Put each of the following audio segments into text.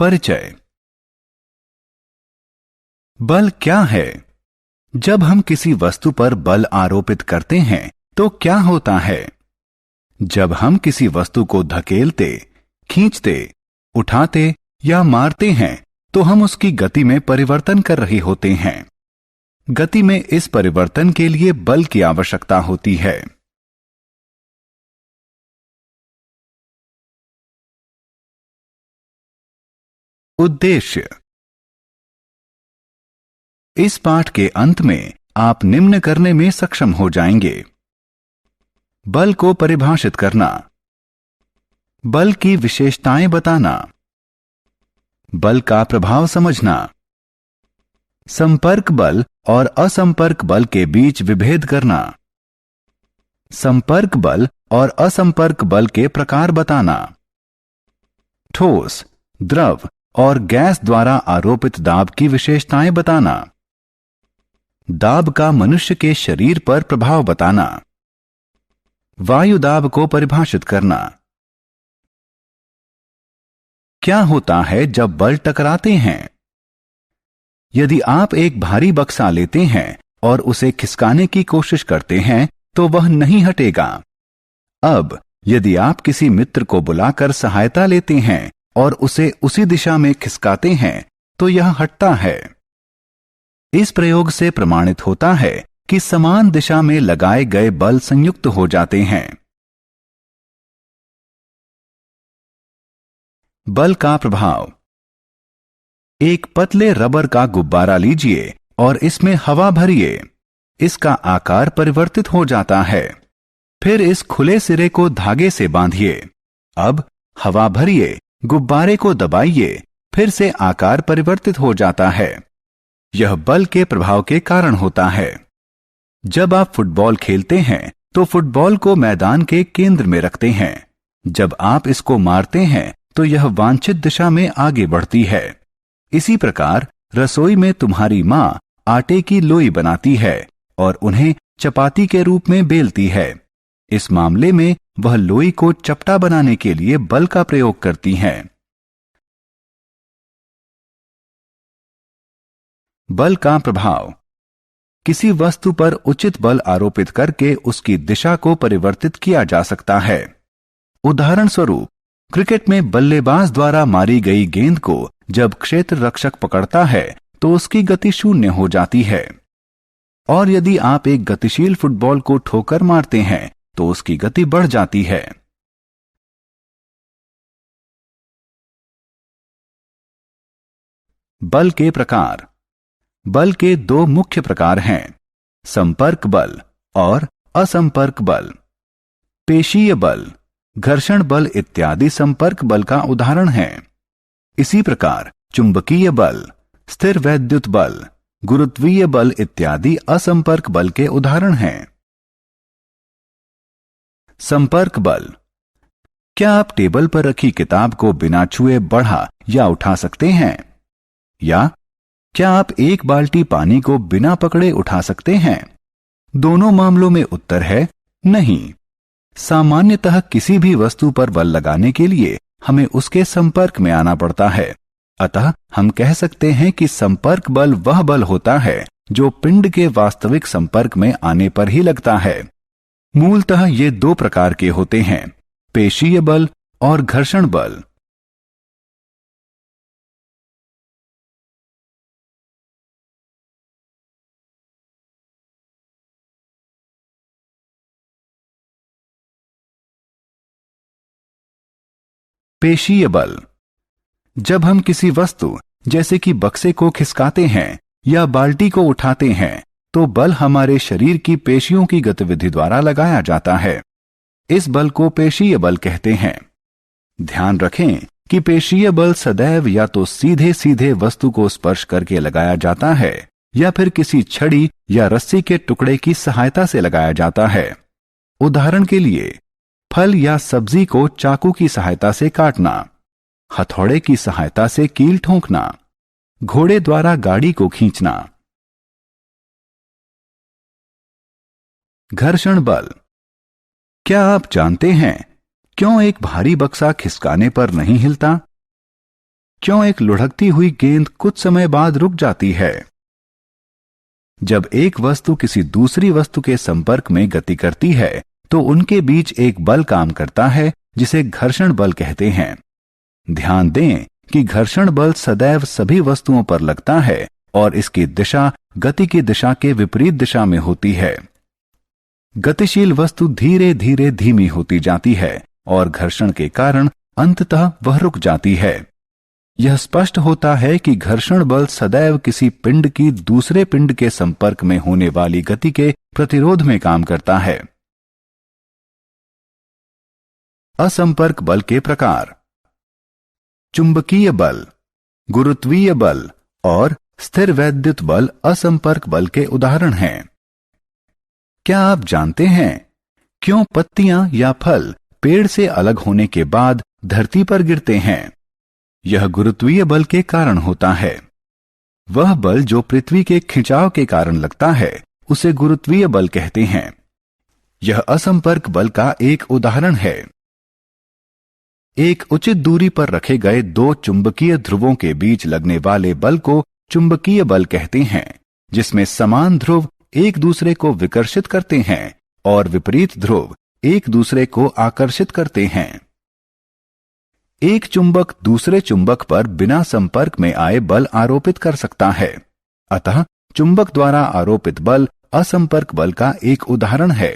परिचय। बल क्या है? जब हम किसी वस्तु पर बल आरोपित करते हैं तो क्या होता है? जब हम किसी वस्तु को धकेलते, खींचते, उठाते या मारते हैं तो हम उसकी गति में परिवर्तन कर रहे होते हैं। गति में इस परिवर्तन के लिए बल की आवश्यकता होती है। उद्देश्य। इस पाठ के अंत में आप निम्न करने में सक्षम हो जाएंगे। बल को परिभाषित करना, बल की विशेषताएं बताना, बल का प्रभाव समझना, संपर्क बल और असंपर्क बल के बीच विभेद करना, संपर्क बल और असंपर्क बल के प्रकार बताना, ठोस, द्रव और गैस द्वारा आरोपित दाब की विशेषताएं बताना, दाब का मनुष्य के शरीर पर प्रभाव बताना, वायु दाब को परिभाषित करना। क्या होता है जब बल टकराते हैं? यदि आप एक भारी बक्सा लेते हैं और उसे खिसकाने की कोशिश करते हैं तो वह नहीं हटेगा। अब यदि आप किसी मित्र को बुलाकर सहायता लेते हैं और उसे उसी दिशा में खिसकाते हैं तो यह हटता है। इस प्रयोग से प्रमाणित होता है कि समान दिशा में लगाए गए बल संयुक्त हो जाते हैं। बल का प्रभाव। एक पतले रबर का गुब्बारा लीजिए और इसमें हवा भरिए। इसका आकार परिवर्तित हो जाता है। फिर इस खुले सिरे को धागे से बांधिए। अब हवा भरिए, गुब्बारे को दबाइए, फिर से आकार परिवर्तित हो जाता है। यह बल के प्रभाव के कारण होता है। जब आप फुटबॉल खेलते हैं तो फुटबॉल को मैदान के केंद्र में रखते हैं। जब आप इसको मारते हैं तो यह वांछित दिशा में आगे बढ़ती है। इसी प्रकार रसोई में तुम्हारी मां आटे की लोई बनाती है और उन्हें चपाती के रूप में बेलती है। इस मामले में वह लोई को चपटा बनाने के लिए बल का प्रयोग करती हैं। बल का प्रभाव। किसी वस्तु पर उचित बल आरोपित करके उसकी दिशा को परिवर्तित किया जा सकता है। उदाहरण स्वरूप, क्रिकेट में बल्लेबाज द्वारा मारी गई गेंद को जब क्षेत्र रक्षक पकड़ता है तो उसकी गति शून्य हो जाती है। और यदि आप एक गतिशील फुटबॉल को ठोकर मारते हैं तो उसकी गति बढ़ जाती है। बल के प्रकार। बल के दो मुख्य प्रकार हैं, संपर्क बल और असंपर्क बल। पेशीय बल, घर्षण बल इत्यादि संपर्क बल का उदाहरण है। इसी प्रकार चुंबकीय बल, स्थिर वैद्युत बल, गुरुत्वीय बल इत्यादि असंपर्क बल के उदाहरण हैं। संपर्क बल। क्या आप टेबल पर रखी किताब को बिना छुए बढ़ा या उठा सकते हैं? या क्या आप एक बाल्टी पानी को बिना पकड़े उठा सकते हैं? दोनों मामलों में उत्तर है नहीं। सामान्यतः किसी भी वस्तु पर बल लगाने के लिए हमें उसके संपर्क में आना पड़ता है। अतः हम कह सकते हैं कि संपर्क बल वह बल होता है जो पिंड के वास्तविक संपर्क में आने पर ही लगता है। मूलतः ये दो प्रकार के होते हैं, पेशीय बल और घर्षण बल। पेशीय बल। जब हम किसी वस्तु जैसे कि बक्से को खिसकाते हैं या बाल्टी को उठाते हैं तो बल हमारे शरीर की पेशियों की गतिविधि द्वारा लगाया जाता है। इस बल को पेशीय बल कहते हैं। ध्यान रखें कि पेशीय बल सदैव या तो सीधे सीधे वस्तु को स्पर्श करके लगाया जाता है या फिर किसी छड़ी या रस्सी के टुकड़े की सहायता से लगाया जाता है। उदाहरण के लिए, फल या सब्जी को चाकू की सहायता से काटना, हथौड़े की सहायता से कील ठोंकना, घोड़े द्वारा गाड़ी को खींचना। घर्षण बल। क्या आप जानते हैं क्यों एक भारी बक्सा खिसकाने पर नहीं हिलता? क्यों एक लुढ़कती हुई गेंद कुछ समय बाद रुक जाती है? जब एक वस्तु किसी दूसरी वस्तु के संपर्क में गति करती है तो उनके बीच एक बल काम करता है जिसे घर्षण बल कहते हैं। ध्यान दें कि घर्षण बल सदैव सभी वस्तुओं पर लगता है और इसकी दिशा गति की दिशा के विपरीत दिशा में होती है। गतिशील वस्तु धीरे धीरे धीमी होती जाती है और घर्षण के कारण अंततः वह रुक जाती है। यह स्पष्ट होता है कि घर्षण बल सदैव किसी पिंड की दूसरे पिंड के संपर्क में होने वाली गति के प्रतिरोध में काम करता है। असंपर्क बल के प्रकार। चुंबकीय बल, गुरुत्वीय बल और स्थिर वैद्युत बल असंपर्क बल के उदाहरण हैं। क्या आप जानते हैं क्यों पत्तियां या फल पेड़ से अलग होने के बाद धरती पर गिरते हैं? यह गुरुत्वीय बल के कारण होता है। वह बल जो पृथ्वी के खिंचाव के कारण लगता है उसे गुरुत्वीय बल कहते हैं। यह असंपर्क बल का एक उदाहरण है। एक उचित दूरी पर रखे गए दो चुंबकीय ध्रुवों के बीच लगने वाले बल को चुंबकीय बल कहते हैं, जिसमें समान ध्रुव एक दूसरे को विकर्षित करते हैं और विपरीत ध्रुव एक दूसरे को आकर्षित करते हैं। एक चुंबक दूसरे चुंबक पर बिना संपर्क में आए बल आरोपित कर सकता है। अतः चुंबक द्वारा आरोपित बल असंपर्क बल का एक उदाहरण है।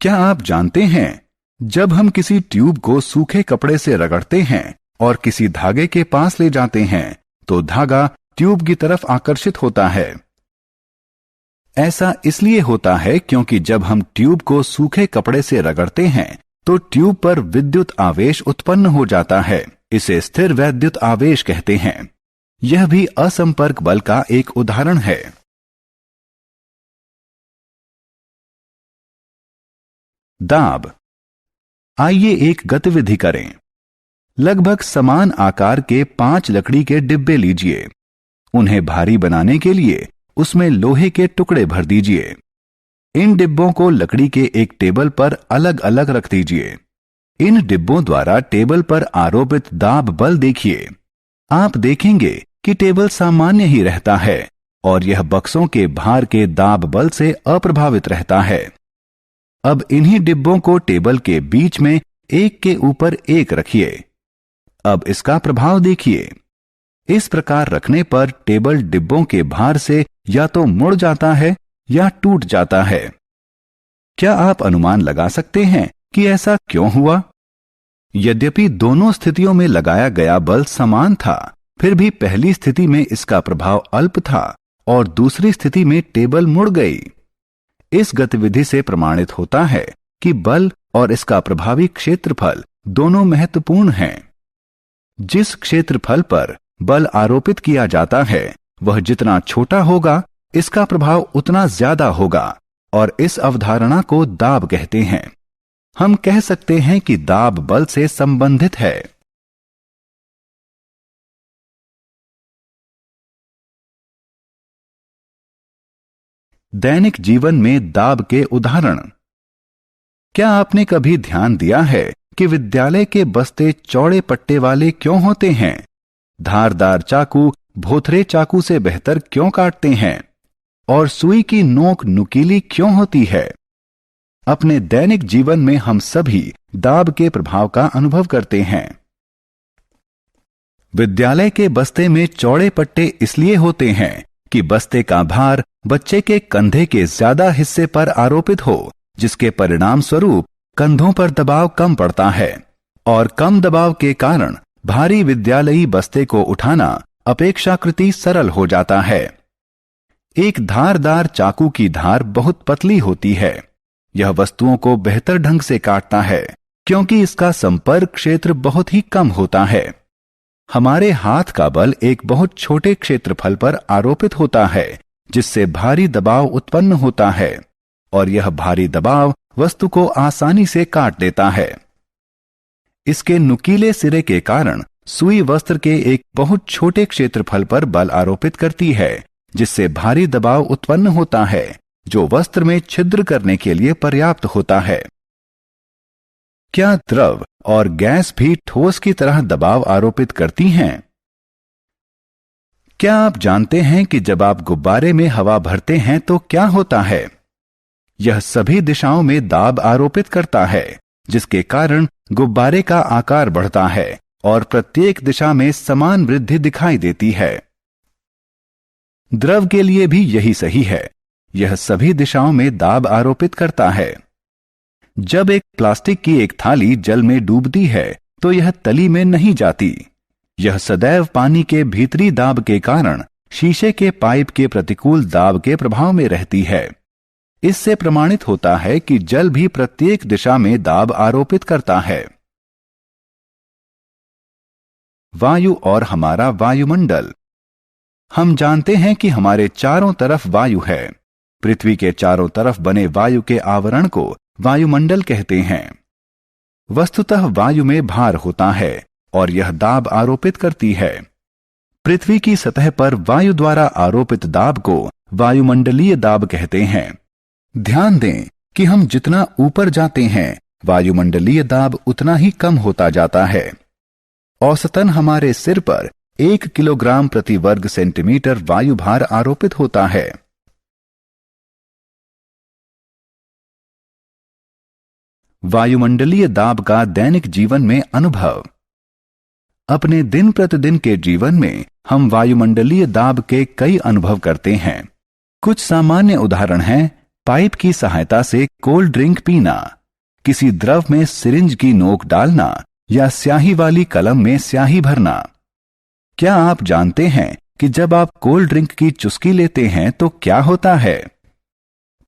क्या आप जानते हैं, जब हम किसी ट्यूब को सूखे कपड़े से रगड़ते हैं और किसी धागे के पास ले जाते हैं तो धागा ट्यूब की तरफ आकर्षित होता है। ऐसा इसलिए होता है क्योंकि जब हम ट्यूब को सूखे कपड़े से रगड़ते हैं तो ट्यूब पर विद्युत आवेश उत्पन्न हो जाता है। इसे स्थिर वैद्युत आवेश कहते हैं। यह भी असंपर्क बल का एक उदाहरण है। दाब। आइए एक गतिविधि करें। लगभग समान आकार के 5 लकड़ी के डिब्बे लीजिए। उन्हें भारी बनाने के लिए उसमें लोहे के टुकड़े भर दीजिए। इन डिब्बों को लकड़ी के एक टेबल पर अलग अलग रख दीजिए। इन डिब्बों द्वारा टेबल पर आरोपित दाब बल देखिए। आप देखेंगे कि टेबल सामान्य ही रहता है और यह बक्सों के भार के दाब बल से अप्रभावित रहता है। अब इन्हीं डिब्बों को टेबल के बीच में एक के ऊपर एक रखिए। अब इसका प्रभाव देखिए। इस प्रकार रखने पर टेबल डिब्बों के भार से या तो मुड़ जाता है या टूट जाता है। क्या आप अनुमान लगा सकते हैं कि ऐसा क्यों हुआ? यद्यपि दोनों स्थितियों में लगाया गया बल समान था, फिर भी पहली स्थिति में इसका प्रभाव अल्प था और दूसरी स्थिति में टेबल मुड़ गई। इस गतिविधि से प्रमाणित होता है कि बल और इसका प्रभावी क्षेत्रफल दोनों महत्वपूर्ण हैं। जिस क्षेत्रफल पर बल आरोपित किया जाता है वह जितना छोटा होगा इसका प्रभाव उतना ज्यादा होगा और इस अवधारणा को दाब कहते हैं। हम कह सकते हैं कि दाब बल से संबंधित है। दैनिक जीवन में दाब के उदाहरण। क्या आपने कभी ध्यान दिया है कि विद्यालय के बस्ते चौड़े पट्टे वाले क्यों होते हैं? धारदार चाकू भोथरे चाकू से बेहतर क्यों काटते हैं? और सुई की नोक नुकीली क्यों होती है? अपने दैनिक जीवन में हम सभी दाब के प्रभाव का अनुभव करते हैं। विद्यालय के बस्ते में चौड़े पट्टे इसलिए होते हैं कि बस्ते का भार बच्चे के कंधे के ज्यादा हिस्से पर आरोपित हो, जिसके परिणाम स्वरूप कंधों पर दबाव कम पड़ता है और कम दबाव के कारण भारी विद्यालयी बस्ते को उठाना अपेक्षाकृत सरल हो जाता है। एक धारदार चाकू की धार बहुत पतली होती है। यह वस्तुओं को बेहतर ढंग से काटता है क्योंकि इसका संपर्क क्षेत्र बहुत ही कम होता है। हमारे हाथ का बल एक बहुत छोटे क्षेत्रफल पर आरोपित होता है, जिससे भारी दबाव उत्पन्न होता है और यह भारी दबाव वस्तु को आसानी से काट देता है। इसके नुकीले सिरे के कारण सुई वस्त्र के एक बहुत छोटे क्षेत्रफल पर बल आरोपित करती है, जिससे भारी दबाव उत्पन्न होता है जो वस्त्र में छिद्र करने के लिए पर्याप्त होता है। क्या द्रव और गैस भी ठोस की तरह दबाव आरोपित करती हैं? क्या आप जानते हैं कि जब आप गुब्बारे में हवा भरते हैं तो क्या होता है? यह सभी दिशाओं में दाब आरोपित करता है, जिसके कारण गुब्बारे का आकार बढ़ता है और प्रत्येक दिशा में समान वृद्धि दिखाई देती है। द्रव के लिए भी यही सही है। यह सभी दिशाओं में दाब आरोपित करता है। जब एक प्लास्टिक की एक थाली जल में डूबती है तो यह तली में नहीं जाती। यह सदैव पानी के भीतरी दाब के कारण शीशे के पाइप के प्रतिकूल दाब के प्रभाव में रहती है। इससे प्रमाणित होता है कि जल भी प्रत्येक दिशा में दाब आरोपित करता है। वायु और हमारा वायुमंडल। हम जानते हैं कि हमारे चारों तरफ वायु है। पृथ्वी के चारों तरफ बने वायु के आवरण को वायुमंडल कहते हैं। वस्तुतः वायु में भार होता है और यह दाब आरोपित करती है। पृथ्वी की सतह पर वायु द्वारा आरोपित दाब को वायुमंडलीय दाब कहते हैं। ध्यान दें कि हम जितना ऊपर जाते हैं वायुमंडलीय दाब उतना ही कम होता जाता है। औसतन हमारे सिर पर 1 किलोग्राम प्रति वर्ग सेंटीमीटर वायु भार आरोपित होता है। वायुमंडलीय दाब का दैनिक जीवन में अनुभव। अपने दिन प्रतिदिन के जीवन में हम वायुमंडलीय दाब के कई अनुभव करते हैं। कुछ सामान्य उदाहरण हैं: पाइप की सहायता से कोल्ड ड्रिंक पीना, किसी द्रव में सिरिंज की नोक डालना या स्याही वाली कलम में स्याही भरना। क्या आप जानते हैं कि जब आप कोल्ड ड्रिंक की चुस्की लेते हैं तो क्या होता है?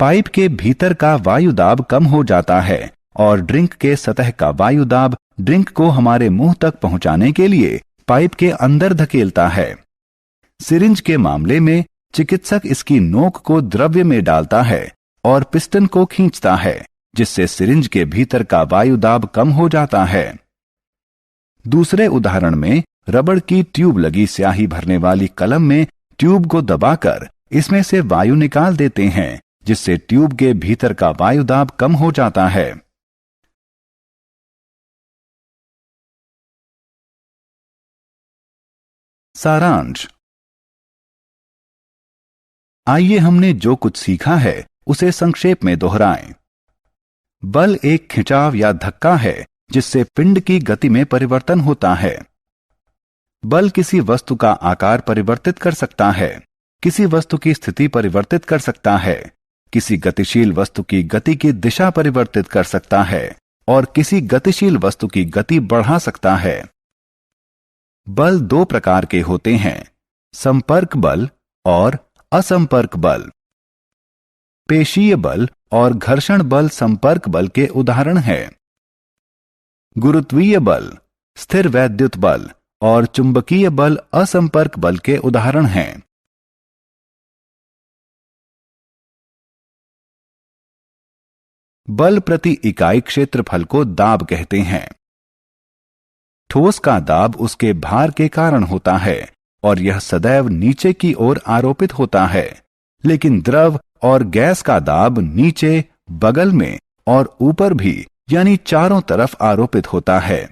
पाइप के भीतर का वायु दाब कम हो जाता है और ड्रिंक के सतह का वायु दाब ड्रिंक को हमारे मुंह तक पहुंचाने के लिए पाइप के अंदर धकेलता है। सिरिंज के मामले में चिकित्सक इसकी नोक को द्रव्य में डालता है और पिस्टन को खींचता है, जिससे सिरिंज के भीतर का वायु दाब कम हो जाता है। दूसरे उदाहरण में रबड़ की ट्यूब लगी स्याही भरने वाली कलम में ट्यूब को दबाकर इसमें से वायु निकाल देते हैं, जिससे ट्यूब के भीतर का वायु दाब कम हो जाता है। सारांश। आइए हमने जो कुछ सीखा है उसे संक्षेप में दोहराएं। बल एक खिंचाव या धक्का है जिससे पिंड की गति में परिवर्तन होता है। बल किसी वस्तु का आकार परिवर्तित कर सकता है, किसी वस्तु की स्थिति परिवर्तित कर सकता है, किसी गतिशील वस्तु की गति की दिशा परिवर्तित कर सकता है और किसी गतिशील वस्तु की गति बढ़ा सकता है। बल 2 प्रकार के होते हैं: संपर्क बल और असंपर्क बल। पेशीय बल और घर्षण बल संपर्क बल के उदाहरण हैं। गुरुत्वीय बल, स्थिर वैद्युत बल और चुंबकीय बल असंपर्क बल के उदाहरण हैं। बल प्रति इकाई क्षेत्रफल को दाब कहते हैं। ठोस का दाब उसके भार के कारण होता है और यह सदैव नीचे की ओर आरोपित होता है, लेकिन द्रव और गैस का दाब नीचे, बगल में और ऊपर भी यानी चारों तरफ आरोपित होता है।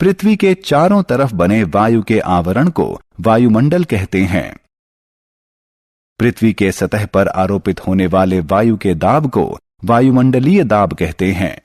पृथ्वी के चारों तरफ बने वायु के आवरण को वायुमंडल कहते हैं। पृथ्वी के सतह पर आरोपित होने वाले वायु के दाब को वायुमंडलीय दाब कहते हैं।